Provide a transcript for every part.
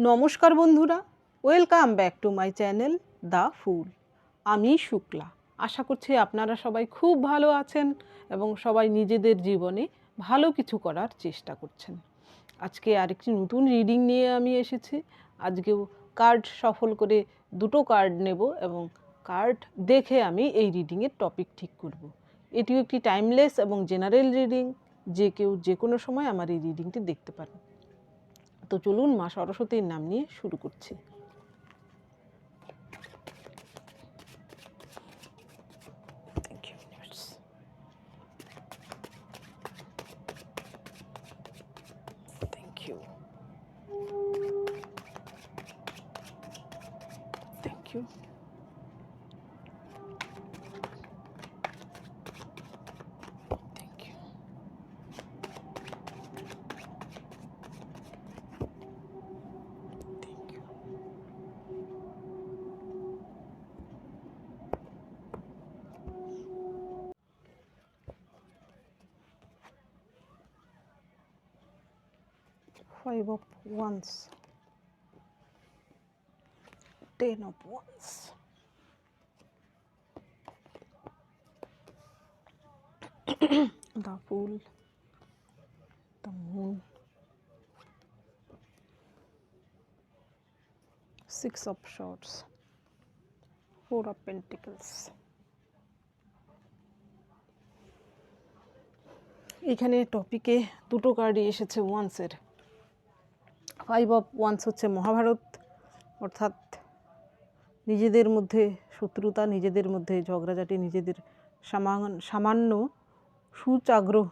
নমস্কার বন্ধুরা, welcome back to my channel the fool. আমি শুক্লা। আশা করছি আপনারা সবাই খুব ভালো আছেন এবং সবাই নিজেদের জীবনে ভালো কিছু করার চেষ্টা করছেন। আজকে আরেকটি নতুন রিডিং নিয়ে আমি এসেছি। আজকেও কার্ড সফল করে দুটো কার্ড নেব এবং কার্ড দেখে আমি এই রিডিংয়ের টপিক ঠিক করব। এটিও একটি টাইমলেস এবং জেনারেল রিডিং, যে কেউ যে কোনো সময় আমার এই রিডিংটি দেখতে পারেন। তো চলুন মা সরস্বতীর নাম নিয়ে শুরু করছি। Thank you. Thank you. Thank you. Thank you. 5 of Wands, 10 of Wands, the Fool, the Moon, 6 of Swords, 4 of Pentacles. এখানে টপিকে দুটো কার্ডই এসেছে ওয়ান্সের। 5 অফ ওয়ান্স হচ্ছে মহাভারত, অর্থাৎ নিজেদের মধ্যে শত্রুতা, নিজেদের মধ্যে ঝগড়াঝাটি, নিজেদের সামান্য সুচাগ্রহ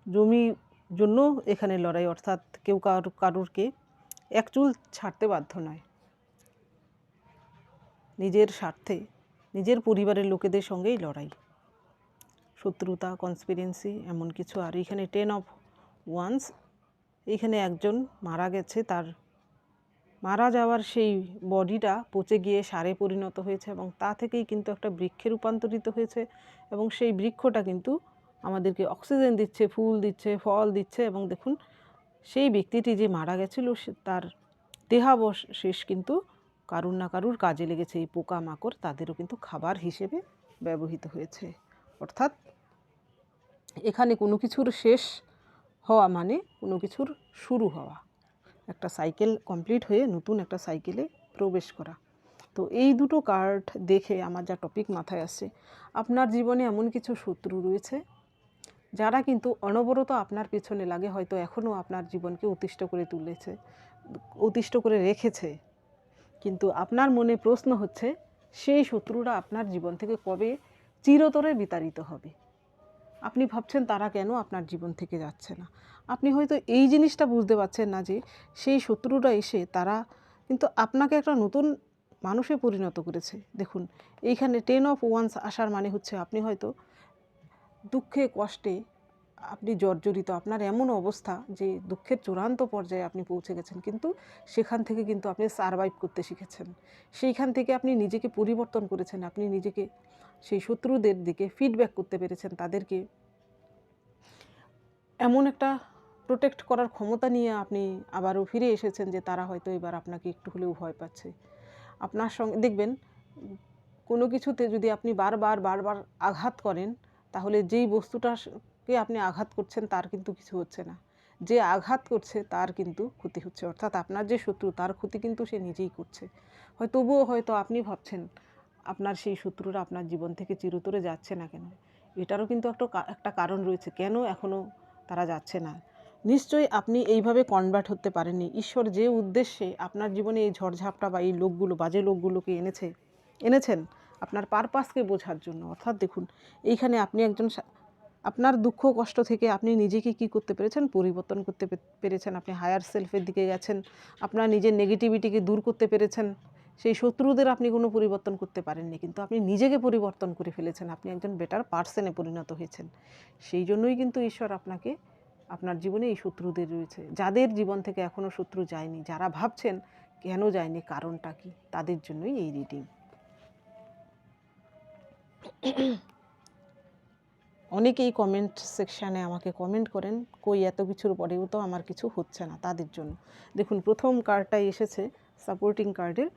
জমির জন্য এখানে লড়াই, অর্থাৎ কেউ কারুরকে এক চুল ছাড়তে বাধ্য নয়। নিজের স্বার্থে নিজের পরিবারের লোকেদের সঙ্গেই লড়াই, শত্রুতা, কনস্পিরেন্সি এমন কিছু। আর এখানে 10 অফ ওয়ান্স, এখানে একজন মারা গেছে, তার মারা যাওয়ার সেই বডিটা পচে গিয়ে সারে পরিণত হয়েছে এবং তা থেকেই কিন্তু একটা বৃক্ষে রূপান্তরিত হয়েছে এবং সেই বৃক্ষটা কিন্তু আমাদেরকে অক্সিজেন দিচ্ছে, ফুল দিচ্ছে, ফল দিচ্ছে। এবং দেখুন, সেই ব্যক্তিটি যে মারা গেছিল তার দেহাবশেষ কিন্তু কারুর না কারুর কাজে লেগেছে। এই পোকামাকড় তাদেরও কিন্তু খাবার হিসেবে ব্যবহৃত হয়েছে। অর্থাৎ এখানে কোনো কিছুর শেষ হওয়া মানে কোনো কিছুর শুরু হওয়া, একটা সাইকেল কমপ্লিট হয়ে নতুন একটা সাইকেলে প্রবেশ করা। তো এই দুটো কার্ড দেখে আমার যা টপিক মাথায় আসছে, আপনার জীবনে এমন কিছু শত্রু রয়েছে যারা কিন্তু অনবরত আপনার পেছনে লাগে, হয়তো এখনও আপনার জীবনকে অতিষ্ঠ করে তুলেছে, অতিষ্ঠ করে রেখেছে। কিন্তু আপনার মনে প্রশ্ন হচ্ছে, সেই শত্রুরা আপনার জীবন থেকে কবে চিরতরে বিতাড়িত হবে? আপনি ভাবছেন তারা কেন আপনার জীবন থেকে যাচ্ছে না। আপনি হয়তো এই জিনিসটা বুঝতে পারছেন না যে সেই শত্রুরা এসে তারা কিন্তু আপনাকে একটা নতুন মানুষে পরিণত করেছে। দেখুন, এইখানে 10 অফ ওয়ান্স আসার মানে হচ্ছে আপনি হয়তো দুঃখে কষ্টে আপনি জর্জরিত, আপনার এমন অবস্থা যে দুঃখের চূড়ান্ত পর্যায়ে আপনি পৌঁছে গেছেন, কিন্তু সেখান থেকে কিন্তু আপনি সারভাইভ করতে শিখেছেন। সেইখান থেকে আপনি নিজেকে পরিবর্তন করেছেন, আপনি নিজেকে সেই শত্রুদের দিকে ফিডব্যাক করতে পেরেছেন, তাদেরকে এমন একটা প্রোটেক্ট করার ক্ষমতা নিয়ে আপনি আবারও ফিরে এসেছেন যে তারা হয়তো এবার আপনাকে একটু হলেও ভয় পাচ্ছে। আপনার সঙ্গে দেখবেন, কোনো কিছুতে যদি আপনি বারবার আঘাত করেন, তাহলে যেই বস্তুটাকে আপনি আঘাত করছেন তার কিন্তু কিছু হচ্ছে না, যে আঘাত করছে তার কিন্তু ক্ষতি হচ্ছে। অর্থাৎ আপনার যে শত্রু, তার ক্ষতি কিন্তু সে নিজেই করছে। তবুও হয়তো আপনি ভাবছেন আপনার সেই শত্রুরা আপনার জীবন থেকে চিরতরে যাচ্ছে না কেন। এটারও কিন্তু একটা কারণ রয়েছে, কেন এখনও তারা যাচ্ছে না। নিশ্চয়ই আপনি এইভাবে কনভার্ট হতে পারেননি। ঈশ্বর যে উদ্দেশ্যে আপনার জীবনে এই ঝড়ঝাপটা বা এই লোকগুলো, বাজে লোকগুলোকে এনেছেন আপনার পারপাসকে বোঝার জন্য। অর্থাৎ দেখুন, এইখানে আপনি একজন আপনার দুঃখ কষ্ট থেকে আপনি নিজেকে কি করতে পেরেছেন, পরিবর্তন করতে পেরেছেন। আপনি হায়ার সেলফের দিকে গেছেন, আপনার নিজের নেগেটিভিটিকে দূর করতে পেরেছেন। সেই শত্রুদের আপনি কোনো পরিবর্তন করতে পারেননি, কিন্তু আপনি নিজেকে পরিবর্তন করে ফেলেছেন, আপনি একজন বেটার পার্সনে পরিণত হয়েছেন। সেই জন্যই কিন্তু ঈশ্বর আপনাকে, আপনার জীবনে এই শত্রুদের রয়েছে, যাদের জীবন থেকে এখনও শত্রু যায়নি, যারা ভাবছেন কেন যায়নি, কারণটা কি, তাদের জন্যই এই রিডিং। অনেকেই কমেন্ট সেকশানে আমাকে কমেন্ট করেন, কই এত কিছুর পরেও তো আমার কিছু হচ্ছে না, তাদের জন্য। দেখুন প্রথম কার্ডটাই এসেছে সাপোর্টিং কার্ডের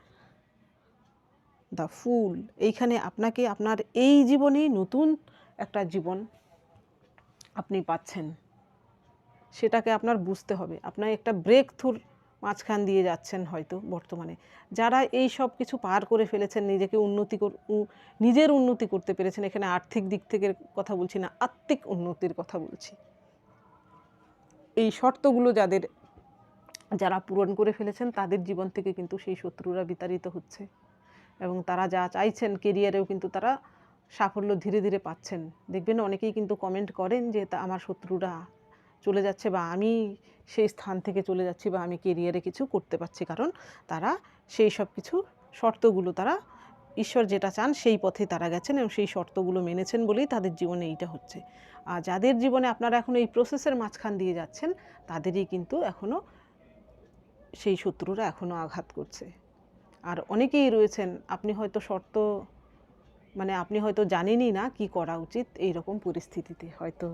দ্য ফুল। এইখানে আপনাকে আপনার এই জীবনেই নতুন একটা জীবন আপনি পাচ্ছেন, সেটাকে আপনার বুঝতে হবে। আপনার একটা ব্রেক থ্রুর মাঝখান দিয়ে যাচ্ছেন হয়তো বর্তমানে। যারা এই সব কিছু পার করে ফেলেছেন, নিজেকে নিজের উন্নতি করতে পেরেছেন, এখানে আর্থিক দিক থেকে কথা বলছি না, আত্মিক উন্নতির কথা বলছি। এই শর্তগুলো যারা পূরণ করে ফেলেছেন, তাদের জীবন থেকে কিন্তু সেই শত্রুরা বিতাড়িত হচ্ছে এবং তারা যা চাইছেন কেরিয়ারেও কিন্তু তারা সাফল্য ধীরে ধীরে পাচ্ছেন। দেখবেন অনেকেই কিন্তু কমেন্ট করেন যে আমার শত্রুরা চলে যাচ্ছে, বা আমি সেই স্থান থেকে চলে যাচ্ছি, বা আমি কেরিয়ারে কিছু করতে পারছি, কারণ তারা সেই সব কিছু শর্তগুলো তারা ঈশ্বর যেটা চান সেই পথে তারা গেছেন এবং সেই শর্তগুলো মেনেছেন বলেই তাদের জীবনে এইটা হচ্ছে। আর যাদের জীবনে আপনারা এখন এই প্রসেসের মাঝখান দিয়ে যাচ্ছেন, তাদেরই কিন্তু এখনও সেই শত্রুরা এখনও আঘাত করছে। আর অনেকেই রয়েছেন, আপনি হয়তো আপনি হয়তো জানেনই না কি করা উচিত এই রকম পরিস্থিতিতে, হয়তো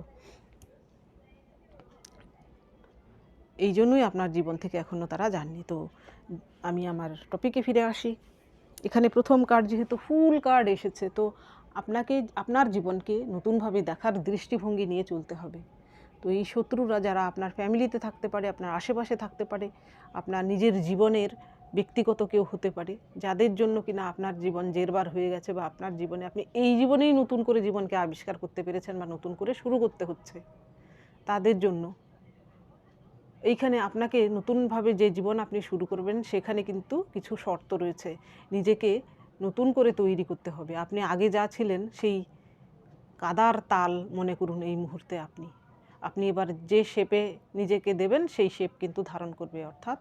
এই জন্যই আপনার জীবন থেকে এখনও তারা যাননি। তো আমি আমার টপিকে ফিরে আসি। এখানে প্রথম কার্ড যেহেতু ফুল কার্ড এসেছে, তো আপনাকে আপনার জীবনকে নতুনভাবে দেখার দৃষ্টিভঙ্গি নিয়ে চলতে হবে। তো এই শত্রুরা যারা আপনার ফ্যামিলিতে থাকতে পারে, আপনার আশেপাশে থাকতে পারে, আপনার নিজের জীবনের ব্যক্তিগত কেউ হতে পারে, যাদের জন্য কিনা আপনার জীবন জেরবার হয়ে গেছে, বা আপনার জীবনে আপনি এই জীবনেই নতুন করে জীবনকে আবিষ্কার করতে পেরেছেন বা নতুন করে শুরু করতে হচ্ছে, তাদের জন্য এইখানে আপনাকে নতুনভাবে যে জীবন আপনি শুরু করবেন, সেখানে কিন্তু কিছু শর্ত রয়েছে। নিজেকে নতুন করে তৈরি করতে হবে। আপনি আগে যা ছিলেন সেই কাদার তাল মনে করুন এই মুহূর্তে আপনি এবার যে শেপে নিজেকে দেবেন সেই শেপ কিন্তু ধারণ করবে। অর্থাৎ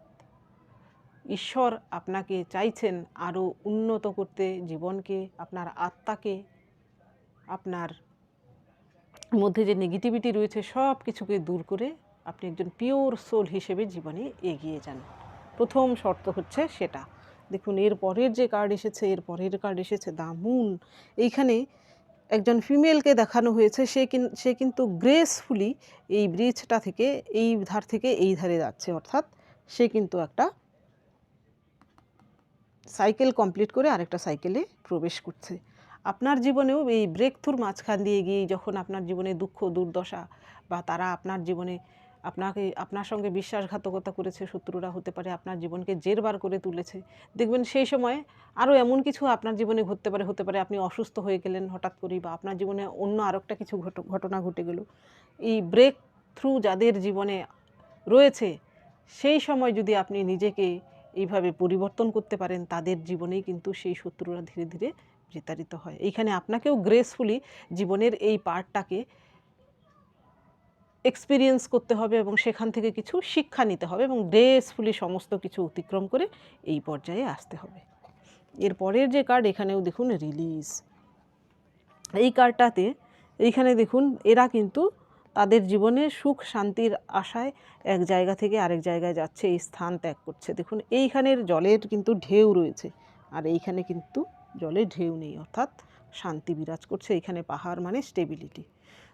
ঈশ্বর আপনাকে চাইছেন আরও উন্নত করতে জীবনকে, আপনার আত্মাকে, আপনার মধ্যে যে নেগেটিভিটি রয়েছে সব কিছুকে দূর করে আপনি একজন পিওর সোল হিসেবে জীবনে এগিয়ে যান। প্রথম শর্ত হচ্ছে সেটা। দেখুন এর পরের যে কার্ড এসেছে দ্য মুন। এইখানে একজন ফিমেলকে দেখানো হয়েছে, সে কিন্তু গ্রেসফুলি এই ব্রিজটা থেকে এই ধার থেকে এই ধারে যাচ্ছে। অর্থাৎ সে কিন্তু একটা সাইকেল কমপ্লিট করে আরেকটা সাইকেলে প্রবেশ করছে। আপনার জীবনেও এই ব্রেক থ্রুর মাঝখান দিয়ে গিয়ে যখন আপনার জীবনে দুঃখ দুর্দশা, বা তারা আপনার জীবনে আপনার সঙ্গে বিশ্বাসঘাতকতা করেছে, শত্রুরা হতে পারে, আপনার জীবনকে জেরবার করে তুলেছে, দেখবেন সেই সময় আরও এমন কিছু আপনার জীবনে হতে পারে আপনি অসুস্থ হয়ে গেলেন হঠাৎ করেই, বা আপনার জীবনে অন্য আরেকটা কিছু ঘটনা ঘটে গেল। এই ব্রেক থ্রু যাদের জীবনে রয়েছে, সেই সময় যদি আপনি নিজেকে এইভাবে পরিবর্তন করতে পারেন, তাদের জীবনেই কিন্তু সেই শত্রুরা ধীরে ধীরে বিতাড়িত হয়। এইখানে আপনাকেও গ্রেসফুলি জীবনের এই পার্টটাকে এক্সপিরিয়েন্স করতে হবে এবং সেখান থেকে কিছু শিক্ষা নিতে হবে এবং গ্রেসফুলি সমস্ত কিছু অতিক্রম করে এই পর্যায়ে আসতে হবে। এর পরের যে কার্ড, এখানেও দেখুন রিলিজ। এই কার্ডটাতে এইখানে দেখুন এরা কিন্তু তাদের জীবনে সুখ শান্তির আশায় এক জায়গা থেকে আরেক জায়গায় যাচ্ছে, এই স্থান ত্যাগ করছে। দেখুন এইখানের জলের কিন্তু ঢেউ রয়েছে, আর এইখানে কিন্তু জলের ঢেউ নেই, অর্থাৎ শান্তি বিরাজ করছে। এইখানে পাহাড় মানে স্টেবিলিটি।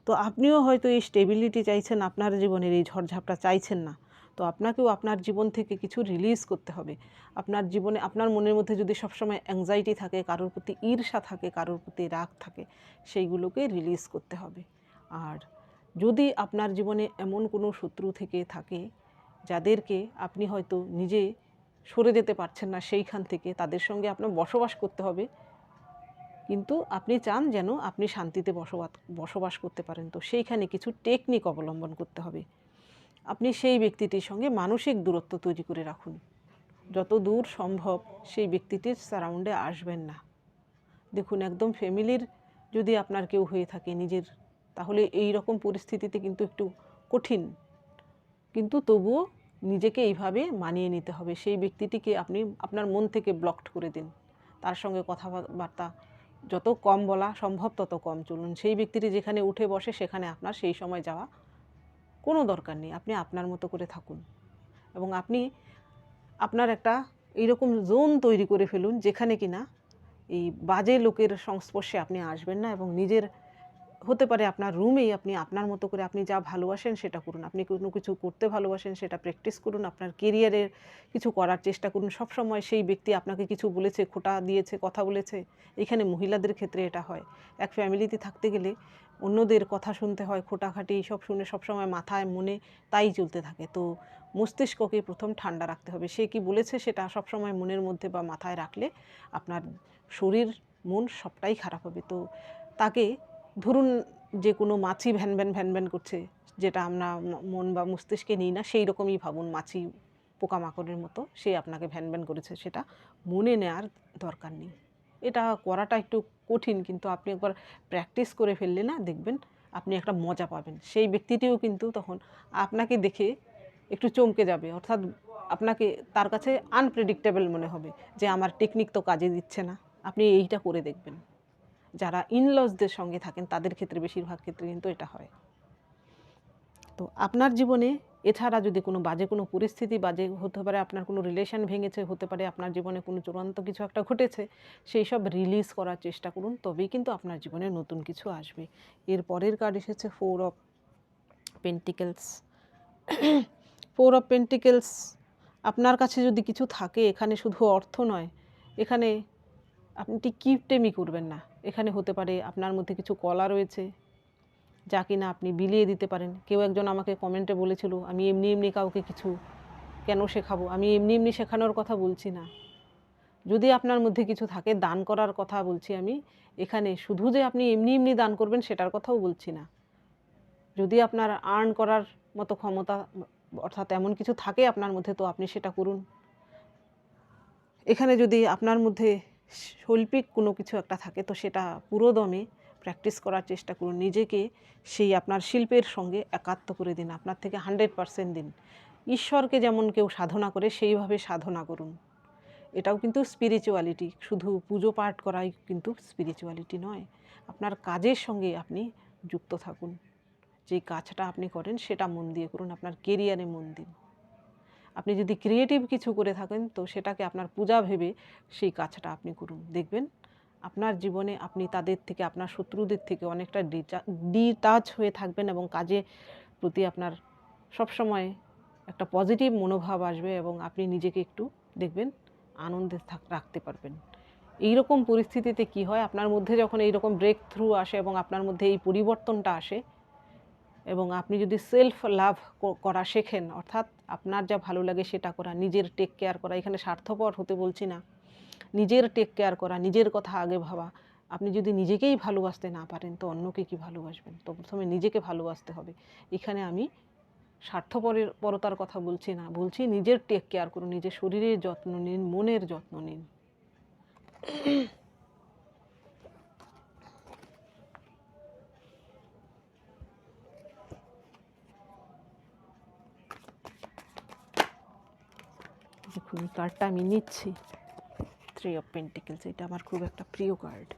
তো আপনিও হয়তো এই স্টেবিলিটি চাইছেন, আপনার জীবনের এই ঝড়ঝাপটা চাইছেন না। তো আপনাকেও আপনার জীবন থেকে কিছু রিলিজ করতে হবে। আপনার জীবনে আপনার মনের মধ্যে যদি সবসময় অ্যাংজাইটি থাকে, কারোর প্রতি ঈর্ষা থাকে, কারোর প্রতি রাগ থাকে, সেইগুলোকে রিলিজ করতে হবে। আর যদি আপনার জীবনে এমন কোনো শত্রু থেকে থাকে যাদেরকে আপনি হয়তো নিজে সরে যেতে পারছেন না, সেইখান থেকে তাদের সঙ্গে আপনার বসবাস করতে হবে, কিন্তু আপনি চান যেন আপনি শান্তিতে বসবাস করতে পারেন, তো সেইখানে কিছু টেকনিক অবলম্বন করতে হবে। আপনি সেই ব্যক্তিটির সঙ্গে মানসিক দূরত্ব তৈরি করে রাখুন। যত দূর সম্ভব সেই ব্যক্তিটির সারাউন্ডে আসবেন না। দেখুন একদম ফ্যামিলির যদি আপনার কেউ হয়ে থাকে নিজের, তাহলে এই রকম পরিস্থিতিতে কিন্তু একটু কঠিন, কিন্তু তবুও নিজেকে এইভাবে মানিয়ে নিতে হবে। সেই ব্যক্তিটিকে আপনি আপনার মন থেকে ব্লকড করে দিন, তার সঙ্গে কথাবার্তা যত কম বলা সম্ভব তত কম চলুন। সেই ব্যক্তিটি যেখানে উঠে বসে সেখানে আপনার সেই সময় যাওয়া কোনো দরকার নেই। আপনি আপনার মতো করে থাকুন এবং আপনি আপনার একটা এইরকম জোন তৈরি করে ফেলুন যেখানে কিনা এই বাজে লোকের সংস্পর্শে আপনি আসবেন না এবং নিজের হতে পারে আপনার রুমেই আপনি আপনার মতো করে আপনি যা ভালোবাসেন সেটা করুন, আপনি কোনো কিছু করতে ভালোবাসেন সেটা প্র্যাকটিস করুন, আপনার কেরিয়ারের কিছু করার চেষ্টা করুন। সবসময় সেই ব্যক্তি আপনাকে কিছু বলেছে, খোঁটা দিয়েছে, কথা বলেছে, এখানে মহিলাদের ক্ষেত্রে এটা হয়। এক ফ্যামিলিতে থাকতে গেলে অন্যদের কথা শুনতে হয়, খোঁটাখাটি সব শুনে সবসময় মাথায় মনে তাই চলতে থাকে। তো মস্তিষ্ককে প্রথম ঠান্ডা রাখতে হবে। সে কি বলেছে সেটা সবসময় মনের মধ্যে বা মাথায় রাখলে আপনার শরীর মন সবটাই খারাপ হবে। তো তাকে ধরুন যে কোনো মাছি ভ্যান ভ্যান ভ্যান ভ্যান করছে, যেটা আমরা মন বা মস্তিষ্কে নিই না, সেই রকমই ভাবুন, মাছি পোকামাকড়ের মতো সে আপনাকে ভ্যান ভ্যান করেছে, সেটা মনে নেওয়ার দরকার নেই। এটা করাটা একটু কঠিন, কিন্তু আপনি একবার প্র্যাকটিস করে ফেললে না, দেখবেন আপনি একটা মজা পাবেন। সেই ব্যক্তিটিও কিন্তু তখন আপনাকে দেখে একটু চমকে যাবে, অর্থাৎ আপনাকে তার কাছে আনপ্রেডিক্টেবল মনে হবে যে আমার টেকনিক তো কাজে দিচ্ছে না। আপনি এইটা করে দেখবেন। যারা ইনলসদের সঙ্গে থাকেন তাদের ক্ষেত্রে বেশিরভাগ ক্ষেত্রে কিন্তু এটা হয়। তো আপনার জীবনে এছাড়া যদি কোনো বাজে কোনো পরিস্থিতি, বাজে হতে পারে আপনার কোনো রিলেশন ভেঙেছে, হতে পারে আপনার জীবনে কোনো চূড়ান্ত কিছু একটা ঘটেছে, সেই সব রিলিজ করার চেষ্টা করুন, তবেই কিন্তু আপনার জীবনে নতুন কিছু আসবে। এর পরের কার্ড এসেছে 4 অফ পেন্টিকেলস। 4 অফ পেন্টিকেলস, আপনার কাছে যদি কিছু থাকে, এখানে শুধু অর্থ নয়, এখানে আপনি কিপটেমি করবেন না। এখানে হতে পারে আপনার মধ্যে কিছু কলা রয়েছে যা কিনা আপনি বিলিয়ে দিতে পারেন। কেউ একজন আমাকে কমেন্টে বলেছিল, আমি এমনি এমনি কাউকে কিছু কেন শেখাবো। আমি এমনি এমনি শেখানোর কথা বলছি না। যদি আপনার মধ্যে কিছু থাকে, দান করার কথা বলছি আমি এখানে। শুধু যে আপনি এমনি এমনি দান করবেন সেটার কথাও বলছি না। যদি আপনার আর্ন করার মতো ক্ষমতা, অর্থাৎ এমন কিছু থাকে আপনার মধ্যে, তো আপনি সেটা করুন। এখানে যদি আপনার মধ্যে শৈল্পিক কোনো কিছু একটা থাকে, তো সেটা পুরোদমে প্র্যাকটিস করার চেষ্টা করুন। নিজেকে সেই আপনার শিল্পের সঙ্গে একাত্ম করে দিন, আপনার থেকে 100% দিন। ঈশ্বরকে যেমন কেউ সাধনা করে সেইভাবে সাধনা করুন। এটাও কিন্তু স্পিরিচুয়ালিটি। শুধু পুজো পাঠ করাই কিন্তু স্পিরিচুয়ালিটি নয়। আপনার কাজের সঙ্গে আপনি যুক্ত থাকুন। যেই কাজটা আপনি করেন সেটা মন দিয়ে করুন, আপনার কেরিয়ারে মন দিন। আপনি যদি ক্রিয়েটিভ কিছু করে থাকেন, তো সেটাকে আপনার পূজা ভেবে সেই কাজটা আপনি করুন। দেখবেন আপনার জীবনে আপনি তাদের থেকে, আপনার শত্রুদের থেকে অনেকটা ডিটাচ হয়ে থাকবেন, এবং কাজের প্রতি আপনার সবসময় একটা পজিটিভ মনোভাব আসবে, এবং আপনি নিজেকে একটু দেখবেন আনন্দে রাখতে পারবেন। এইরকম পরিস্থিতিতে কি হয়, আপনার মধ্যে যখন এইরকম ব্রেক থ্রু আসে এবং আপনার মধ্যে এই পরিবর্তনটা আসে, এবং আপনি যদি সেলফ লাভ করা শেখেন, অর্থাৎ আপনার যা ভালো লাগে সেটা করা, নিজের টেক কেয়ার করা, এখানে স্বার্থপর হতে বলছি না, নিজের টেক কেয়ার করা, নিজের কথা আগে ভাবা। আপনি যদি নিজেকেই ভালোবাসতে না পারেন, তো অন্যকে কি ভালোবাসবেন? তো প্রথমে নিজেকে ভালোবাসতে হবে। এখানে আমি পরতার কথা বলছি না, বলছি নিজের টেক কেয়ার করুন, নিজের শরীরের যত্ন নিন, মনের যত্ন নিন। দেখুন কার্ডটা আমি নিচ্ছি, 3 অফ পেন্টিকেলস। এটা আমার খুব একটা প্রিয় card.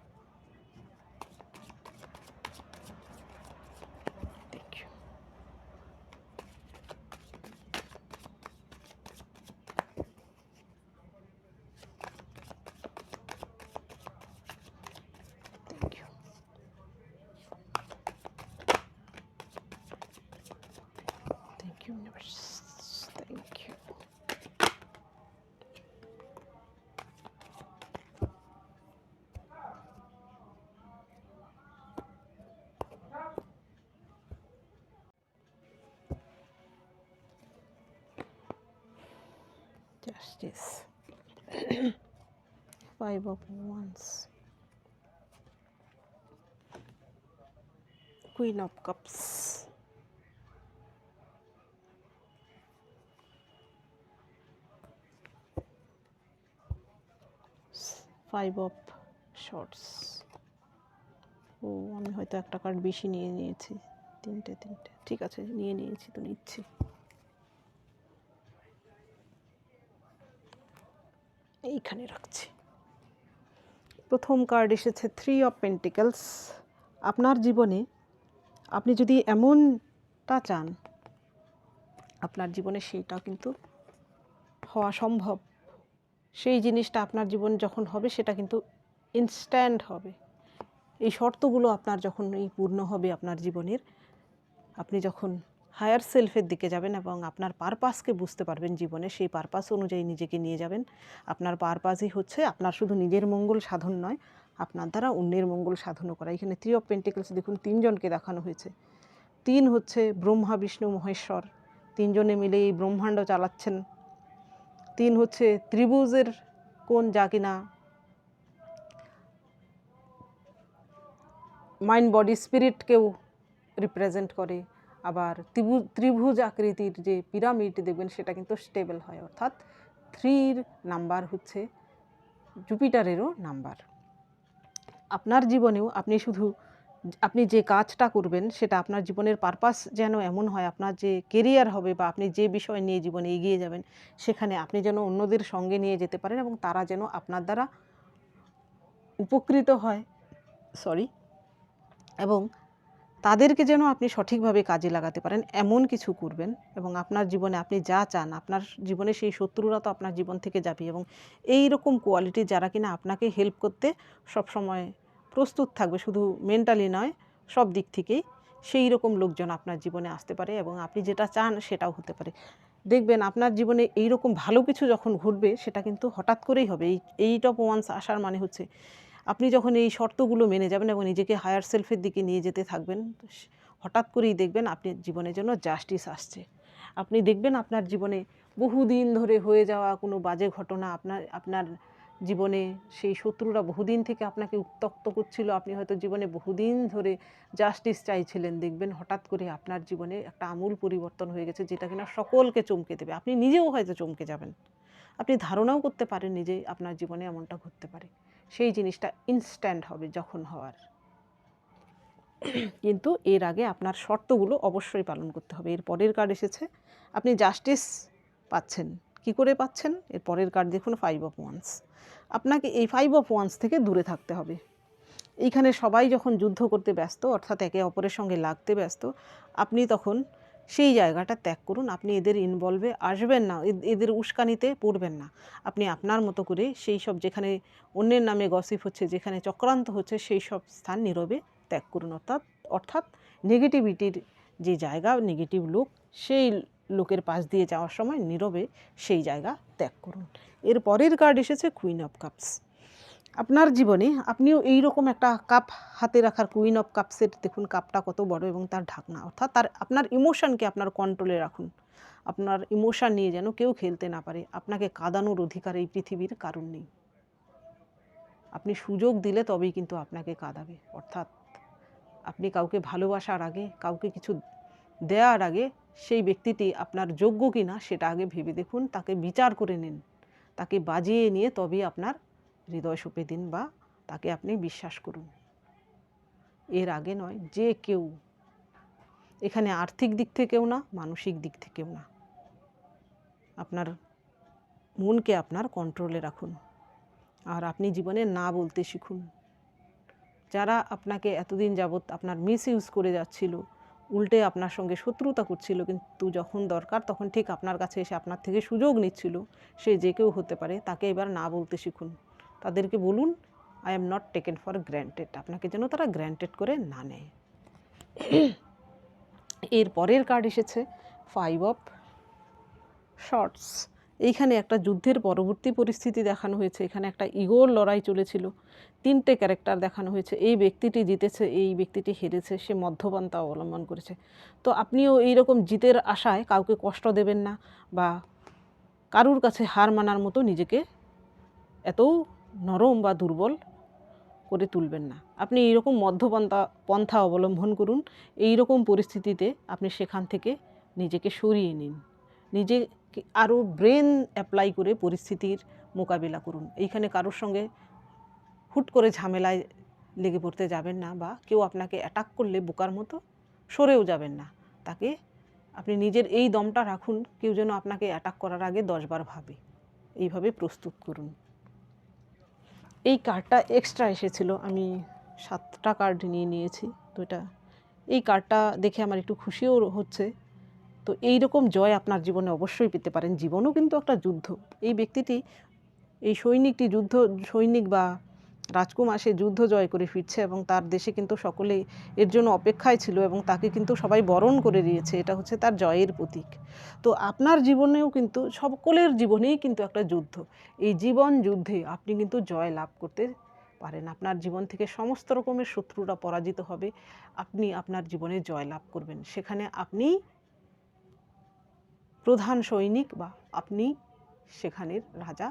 Justice. 5 of Wands. Queen of Cups. 5 of Swords. ও, আমি হয়তো একটা কার্ড বেশি নিয়ে নিয়েছি। তিনটে, ঠিক আছে, নিয়ে নিয়েছি তো নিচ্ছি। এইখানে রাখছি। প্রথম কার্ড এসেছে 3 অফ পেন্টিকেলস। আপনার জীবনে আপনি যদি এমনটা চান, আপনার জীবনে সেইটা কিন্তু হওয়া সম্ভব। সেই জিনিসটা আপনার জীবন যখন হবে, সেটা কিন্তু ইনস্ট্যান্ট হবে। এই শর্তগুলো আপনার যখন এই পূর্ণ হবে আপনার জীবনের, আপনি যখন হায়ার সেলফের দিকে যাবেন এবং আপনার পারপাসকে বুঝতে পারবেন জীবনে, সেই পারপাস অনুযায়ী নিজেকে নিয়ে যাবেন। আপনার পারপাসই হচ্ছে আপনার শুধু নিজের মঙ্গল সাধন নয়, আপনার দ্বারা অন্যের মঙ্গল সাধনও করা। এখানে 3 অফ পেন্টিকলস দেখুন 3 জনকে দেখানো হয়েছে। 3 হচ্ছে ব্রহ্মা বিষ্ণু মহেশ্বর, 3 জনে মিলে এই ব্রহ্মাণ্ড চালাচ্ছেন। 3 হচ্ছে ত্রিভুজের কোণ, যা কিনা মাইন্ড বডি স্পিরিটকেও রিপ্রেজেন্ট করে। আবার ত্রিভুজ আকৃতির যে পিরামিড দেখবেন সেটা কিন্তু স্টেবল হয়, অর্থাৎ 3 নাম্বার হচ্ছে জুপিটারেরও নাম্বার। আপনার জীবনেও আপনি যে কাজটা করবেন সেটা আপনার জীবনের পারপাস যেন এমন হয়, আপনার যে কেরিয়ার হবে বা আপনি যে বিষয় নিয়ে জীবনে এগিয়ে যাবেন সেখানে আপনি যেন অন্যদের সঙ্গে নিয়ে যেতে পারেন এবং তারা যেন আপনার দ্বারা উপকৃত হয়, এবং তাদেরকে যেন আপনি সঠিকভাবে কাজে লাগাতে পারেন এমন কিছু করবেন। এবং আপনার জীবনে আপনি যা চান, আপনার জীবনে সেই শত্রুরা তো আপনার জীবন থেকে যাবে, এবং এই রকম কোয়ালিটি যারা কিনা আপনাকে হেল্প করতে সবসময় প্রস্তুত থাকবে, শুধু মেন্টালি নয় সব দিক থেকেই, সেই রকম লোকজন আপনার জীবনে আসতে পারে এবং আপনি যেটা চান সেটাও হতে পারে। দেখবেন আপনার জীবনে এই রকম ভালো কিছু যখন ঘটবে সেটা কিন্তু হঠাৎ করেই হবে। এই 8 অফ ওয়ান্স আসার মানে হচ্ছে আপনি যখন এই শর্তগুলো মেনে যাবেন এবং নিজেকে হায়ার সেলফের দিকে নিয়ে যেতে থাকবেন, হঠাৎ করেই দেখবেন আপনার জীবনের জন্য জাস্টিস আসছে। আপনি দেখবেন আপনার জীবনে বহুদিন ধরে হয়ে যাওয়া কোনো বাজে ঘটনা, আপনার জীবনে সেই শত্রুরা বহুদিন থেকে আপনাকে উত্ত্যক্ত করছিল, আপনি হয়তো জীবনে বহুদিন ধরে জাস্টিস চাইছিলেন, দেখবেন হঠাৎ করে আপনার জীবনে একটা আমূল পরিবর্তন হয়ে গেছে, যেটা কিনা সকলকে চমকে দেবে। আপনি নিজেও হয়তো চমকে যাবেন, আপনি ধারণাও করতে পারেন নিজেই আপনার জীবনে এমনটা ঘটতে পারে। সেই জিনিসটা ইনস্ট্যান্ট হবে যখন হওয়ার, কিন্তু এর আগে আপনার শর্তগুলো অবশ্যই পালন করতে হবে। এর পরের কার্ড এসেছে, আপনি জাস্টিস পাচ্ছেন। কি করে পাচ্ছেন? এর পরের কার্ড দেখুন 5 অফ ওয়ান্স। আপনাকে এই 5 অফ ওয়ান্স থেকে দূরে থাকতে হবে। এইখানে সবাই যখন যুদ্ধ করতে ব্যস্ত, অর্থাৎ একে অপরের সঙ্গে লাগতে ব্যস্ত, আপনি তখন সেই জায়গাটা ত্যাগ করুন। আপনি এদের ইনভলভে আসবেন না, এদের উস্কানিতে পড়বেন না। আপনি আপনার মতো করে সেই সব, যেখানে অন্যের নামে গসিপ হচ্ছে, যেখানে চক্রান্ত হচ্ছে, সেই সব স্থান নীরবে ত্যাগ করুন। অর্থাৎ নেগেটিভিটির যে জায়গা, নেগেটিভ লোক, সেই লোকের পাশ দিয়ে যাওয়ার সময় নীরবে সেই জায়গা ত্যাগ করুন। এর পরের কার্ড এসেছে কুইন অফ কাপস। আপনার জীবনে আপনিও এই রকম একটা কাপ হাতে রাখার, কুইন অফ কাপসের দেখুন কাপটা কত বড় এবং তার ঢাকনা, অর্থাৎ আপনার ইমোশনকে আপনার কন্ট্রোলে রাখুন। আপনার ইমোশন নিয়ে যেন কেউ খেলতে না পারে। আপনাকে কাঁদানোর অধিকার এই পৃথিবীর কারণ নেই। আপনি সুযোগ দিলে তবেই কিন্তু আপনাকে কাঁদাবে। অর্থাৎ আপনি কাউকে ভালোবাসার আগে, কাউকে কিছু দেওয়ার আগে, সেই ব্যক্তিটি আপনার যোগ্য কিনা সেটা আগে ভেবে দেখুন, তাকে বিচার করে নিন, তাকে বাজিয়ে নিয়ে তবেই আপনার হৃদয় সঁপে দিন বা তাকে আপনি বিশ্বাস করুন। এর আগে নয়। যে কেউ, এখানে আর্থিক দিক থেকেও না, মানসিক দিক থেকেও না। আপনার মনকে আপনার কন্ট্রোলে রাখুন আর আপনি জীবনে না বলতে শিখুন। যারা আপনাকে এতদিন যাবৎ আপনার মিসইউজ করে যাচ্ছিল, উল্টে আপনার সঙ্গে শত্রুতা করছিল, কিন্তু যখন দরকার তখন ঠিক আপনার কাছে এসে আপনার থেকে সুযোগ নিচ্ছিল, সে যে কেউ হতে পারে, তাকে এবার না বলতে শিখুন। তাদেরকে বলুন, I am not taken for granted. আপনাকে যেন তারা গ্র্যান্টেড করে না নেয়। এর পরের কার্ড এসেছে 5 অফ শর্টস। এইখানে একটা যুদ্ধের পরবর্তী পরিস্থিতি দেখানো হয়েছে। এখানে একটা ইগোর লড়াই চলেছিল, 3টে ক্যারেক্টার দেখানো হয়েছে। এই ব্যক্তিটি জিতেছে, এই ব্যক্তিটি হেরেছে, সে মধ্যপন্থা অবলম্বন করেছে। তো আপনিও এইরকম জিতের আশায় কাউকে কষ্ট দেবেন না বা কারুর কাছে হার মানার মতো নিজেকে এত নরম বা দুর্বল করে তুলবেন না। আপনি এইরকম পন্থা অবলম্বন করুন। এই রকম পরিস্থিতিতে আপনি সেখান থেকে নিজেকে সরিয়ে নিন, নিজেকে আরও ব্রেন অ্যাপ্লাই করে পরিস্থিতির মোকাবিলা করুন। এইখানে কারোর সঙ্গে হুট করে ঝামেলায় লেগে পড়তে যাবেন না, বা কেউ আপনাকে অ্যাটাক করলে বোকার মতো সরেও যাবেন না। তাকে আপনি নিজের এই দমটা রাখুন, কেউ যেন আপনাকে অ্যাটাক করার আগে 10 বার ভাবে। এইভাবে প্রস্তুত করুন। এই কার্ডটা এক্সট্রা এসেছিল, আমি 7টা কার্ড নিয়ে নিয়েছি। তো এই কার্ডটা দেখে আমার একটু খুশিও হচ্ছে। তো এই রকম জয় আপনার জীবনে অবশ্যই পেতে পারেন। জীবনও কিন্তু একটা যুদ্ধ। এই ব্যক্তিটি, এই সৈনিক বা রাজকুমার সে যুদ্ধ জয় করে ফিরছে এবং তার দেশে কিন্তু সকলেই এর জন্য অপেক্ষায় ছিল এবং তাকে কিন্তু সবাই বরণ করে দিয়েছে। এটা হচ্ছে তার জয়ের প্রতীক। তো আপনার জীবনেও কিন্তু সকলের জীবনেই কিন্তু একটা যুদ্ধ। এই জীবন যুদ্ধে আপনি কিন্তু জয় লাভ করতে পারেন। আপনার জীবন থেকে সমস্ত রকমের শত্রুরা পরাজিত হবে, আপনি আপনার জীবনে জয় লাভ করবেন। সেখানে আপনি প্রধান সৈনিক বা আপনি সেখানের রাজা,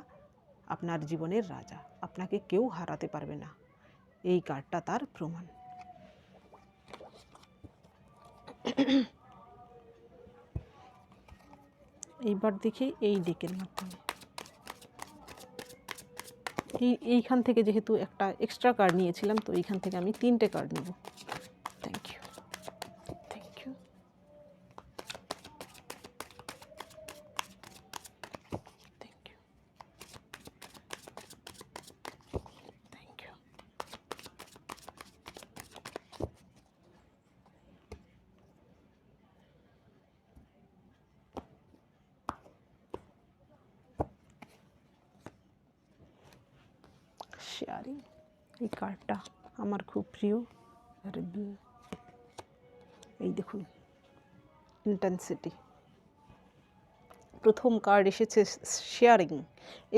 আপনার জীবনের রাজা। আপনাকে কেউ হারাতে পারবে না। এই কার্ডটা তার প্রমাণ। এইবার দেখি এই ডেকের মাধ্যমে এইখান থেকে যেহেতু একটা এক্সট্রা কার্ড নিয়েছিলাম, তো এইখান থেকে আমি 3টে কার্ড নেব। Thank you, thank you, thank you, thank you. Sharing, এই কার্ডটা আমার খুব প্রিয়। এই দেখুন, ইন্টেন্সিটি। প্রথম কার্ড এসেছে শেয়ারিং।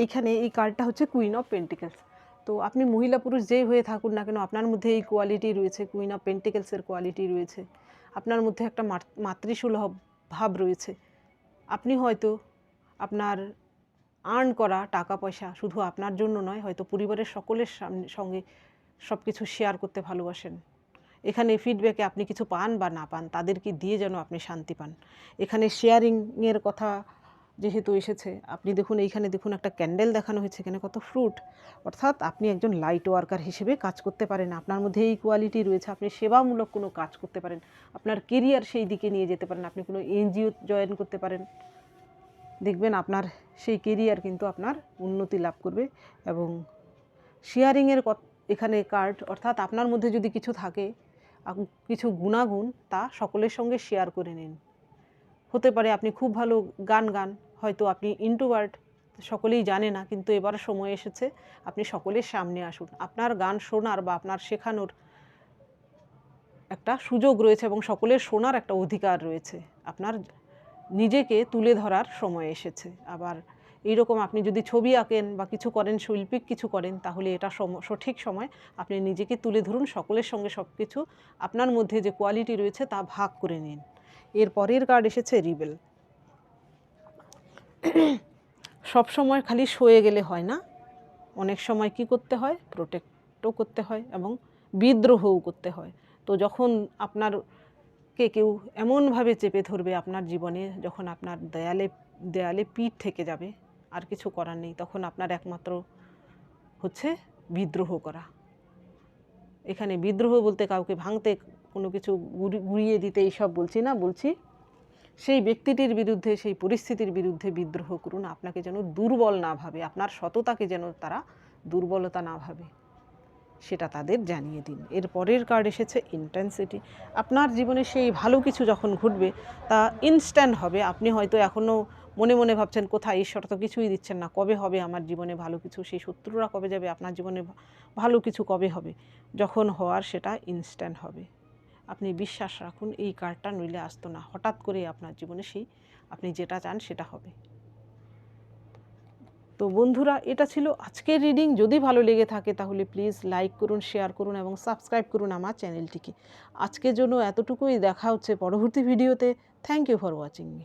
এইখানে এই কার্ডটা হচ্ছে কুইন অফ পেন্টিকেলস। তো আপনি মহিলা পুরুষ যেই হয়ে থাকুন না কেন, আপনার মধ্যে এই কোয়ালিটি রয়েছে, কুইন অফ পেন্টিকেলসের কোয়ালিটি রয়েছে। আপনার মধ্যে একটা মাতৃসুলভ ভাব রয়েছে। আপনি হয়তো আপনার আর্ন করা টাকা পয়সা শুধু আপনার জন্য নয়, হয়তো পরিবারের সকলের সঙ্গে সব কিছু শেয়ার করতে ভালোবাসেন। এখানে ফিডব্যাকে আপনি কিছু পান বা না পান, তাদেরকে দিয়ে যেন আপনি শান্তি পান। এখানে শেয়ারিংয়ের কথা যেহেতু এসেছে, আপনি দেখুন এইখানে দেখুন একটা ক্যান্ডেল দেখানো হয়েছে, এখানে কত ফ্রুট। অর্থাৎ আপনি একজন লাইট ওয়ার্কার হিসেবে কাজ করতে পারেন। আপনার মধ্যে এই কোয়ালিটি রয়েছে, আপনি সেবামূলক কোনো কাজ করতে পারেন, আপনার কেরিয়ার সেই দিকে নিয়ে যেতে পারেন। আপনি কোনো এনজিও জয়েন করতে পারেন, দেখবেন আপনার সেই কেরিয়ার কিন্তু আপনার উন্নতি লাভ করবে। এবং শেয়ারিংয়ের এখানে কার্ড, অর্থাৎ আপনার মধ্যে যদি কিছু থাকে, কিছু গুণাগুণ, তা সকলের সঙ্গে শেয়ার করে নিন। হতে পারে আপনি খুব ভালো গান, হয়তো আপনি ইন্ট্রোভার্ট, সকলেই জানে না, কিন্তু এবার সময় এসেছে আপনি সকলের সামনে আসুন। আপনার গান শোনার বা আপনার শেখানোর একটা সুযোগ রয়েছে এবং সকলের শোনার একটা অধিকার রয়েছে। আপনার নিজেকে তুলে ধরার সময় এসেছে। আবার এইরকম আপনি যদি ছবি আঁকেন বা কিছু করেন, শৈল্পিক কিছু করেন, তাহলে এটা সঠিক সময় আপনি নিজেকে তুলে ধরুন, সকলের সঙ্গে সব কিছু আপনার মধ্যে যে কোয়ালিটি রয়েছে তা ভাগ করে নিন। এর পরের কার্ড এসেছে রিবেল। সব সময় খালি সয়ে গেলে হয় না, অনেক সময় কি করতে হয়, প্রোটেক্টও করতে হয় এবং বিদ্রোহও করতে হয়। তো যখন আপনারকে কেউ এমনভাবে চেপে ধরবে আপনার জীবনে, যখন আপনার দেয়ালে পিঠ থেকে যাবে, আর কিছু করার নেই, তখন আপনার একমাত্র হচ্ছে বিদ্রোহ করা। এখানে বিদ্রোহ বলতে কাউকে ভাঙতে, কোনো কিছু গুড়িয়ে দিতে এইসব বলছি না, বলছি সেই ব্যক্তিটির বিরুদ্ধে, সেই পরিস্থিতির বিরুদ্ধে বিদ্রোহ করুন। আপনাকে যেন দুর্বল না ভাবে, আপনার সততাকে যেন তারা দুর্বলতা না ভাবে, সেটা তাদের জানিয়ে দিন। এর পরের কার্ড এসেছে ইন্টেন্সিটি। আপনার জীবনে সেই ভালো কিছু যখন ঘটবে তা ইনস্ট্যান্ট হবে। আপনি হয়তো এখনও মনে মনে ভাবছেন, কোথায়, ঈশ্বর তো কিছুই দিচ্ছেন না, কবে হবে আমার জীবনে ভালো কিছু, সেই শত্রুরা কবে যাবে, আপনার জীবনে ভালো কিছু কবে হবে। যখন হওয়ার সেটা ইনস্ট্যান্ট হবে। আপনি বিশ্বাস রাখুন, এই কার্ডটা নইলে আসতো না। হঠাৎ করে আপনার জীবনে সেই আপনি যেটা চান সেটা হবে। তো বন্ধুরা, এটা ছিল আজকের রিডিং। যদি ভালো লেগে থাকে তাহলে প্লিজ লাইক করুন, শেয়ার করুন এবং সাবস্ক্রাইব করুন আমার চ্যানেলটিকে। আজকের জন্য এতটুকুই। দেখা হচ্ছে পরবর্তী ভিডিওতে। Thank you for watching me.